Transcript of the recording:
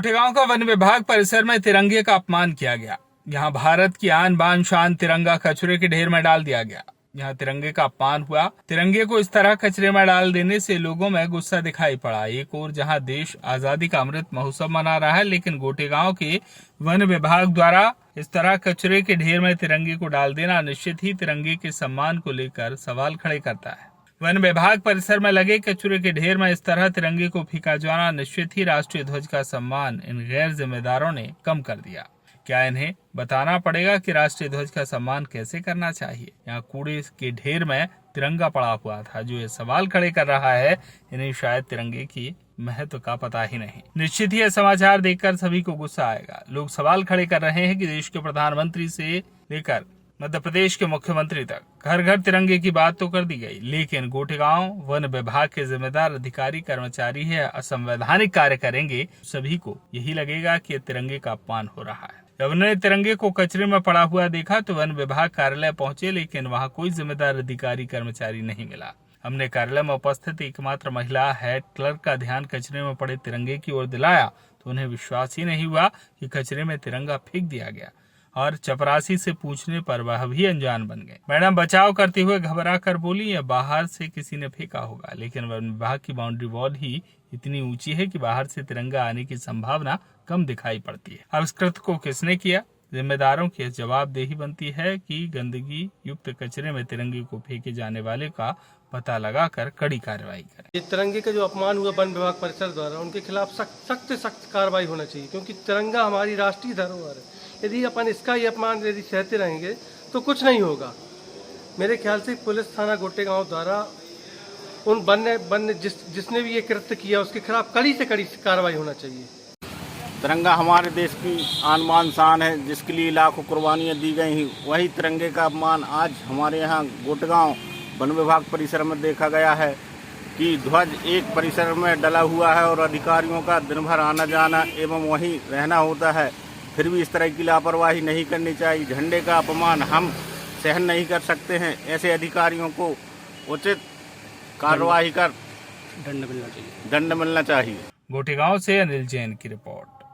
गोटेगांव का वन विभाग परिसर में तिरंगे का अपमान किया गया। यहां भारत की आन बान शान तिरंगा कचरे के ढेर में डाल दिया गया। यहां तिरंगे का अपमान हुआ। तिरंगे को इस तरह कचरे में डाल देने से लोगों में गुस्सा दिखाई पड़ा। एक ओर जहां देश आजादी का अमृत महोत्सव मना रहा है, लेकिन गोटेगांव के वन विभाग द्वारा इस तरह कचरे के ढेर में तिरंगे को डाल देना निश्चित ही तिरंगे के सम्मान को लेकर सवाल खड़े करता है। वन विभाग परिसर में लगे कचरे के ढेर में इस तरह तिरंगे को फेंका जाना निश्चित ही राष्ट्रीय ध्वज का सम्मान इन गैर जिम्मेदारों ने कम कर दिया। क्या इन्हें बताना पड़ेगा कि राष्ट्रीय ध्वज का सम्मान कैसे करना चाहिए? यहाँ कूड़े के ढेर में तिरंगा पड़ा हुआ था। जो ये सवाल खड़े कर रहा है, इन्हें शायद तिरंगे की महत्व का पता ही नहीं। निश्चित ही यह समाचार देखकर सभी को गुस्सा आएगा। लोग सवाल खड़े कर रहे हैं कि देश के प्रधानमंत्री से लेकर मध्य प्रदेश के मुख्यमंत्री तक घर घर तिरंगे की बात तो कर दी गई, लेकिन गोटेगांव वन विभाग के जिम्मेदार अधिकारी कर्मचारी है असंवैधानिक कार्य करेंगे। सभी को यही लगेगा कि तिरंगे का अपमान हो रहा है। जब उन्होंने तिरंगे को कचरे में पड़ा हुआ देखा तो वन विभाग कार्यालय पहुंचे, लेकिन वहां कोई जिम्मेदार अधिकारी कर्मचारी नहीं मिला। हमने कार्यालय में उपस्थित एकमात्र महिला हेड क्लर्क का ध्यान कचरे में पड़े तिरंगे की ओर दिलाया तो उन्हें विश्वास ही नहीं हुआ कि कचरे में तिरंगा फेंक दिया गया, और चपरासी से पूछने पर वह भी अनजान बन गए। मैडम बचाव करते हुए घबरा कर बोली, या बाहर से किसी ने फेंका होगा, लेकिन वन विभाग की बाउंड्री वॉल ही इतनी ऊंची है कि बाहर से तिरंगा आने की संभावना कम दिखाई पड़ती है। अब इस कृत्य को किसने किया? जिम्मेदारों की जवाबदेही बनती है कि गंदगी युक्त कचरे में तिरंगे को फेंके जाने वाले का पता लगाकर कड़ी कार्रवाई करें। ये तिरंगे का जो अपमान हुआ वन विभाग परिसर द्वारा, उनके खिलाफ सख्त से सख्त कार्रवाई होना चाहिए, क्योंकि तिरंगा हमारी राष्ट्रीय धरोहर है। यदि अपन इसका ही अपमान यदि सहते रहेंगे तो कुछ नहीं होगा। मेरे ख्याल से पुलिस थाना गोटेगांव द्वारा उन वन्य जिसने भी ये कृत्य किया उसके खिलाफ कड़ी से कड़ी कार्रवाई होना चाहिए। तिरंगा हमारे देश की आन बान शान है, जिसके लिए लाखों कुर्बानियाँ दी गई हैं। वही तिरंगे का अपमान आज हमारे यहाँ गोटेगांव वन विभाग परिसर में देखा गया है कि ध्वज एक परिसर में डला हुआ है और अधिकारियों का दिन भर आना जाना एवं वहीं रहना होता है, फिर भी इस तरह की लापरवाही नहीं करनी चाहिए। झंडे का अपमान हम सहन नहीं कर सकते हैं। ऐसे अधिकारियों को उचित कार्रवाई कर दंड मिलना चाहिए। गोटेगांव से अनिल जैन की रिपोर्ट।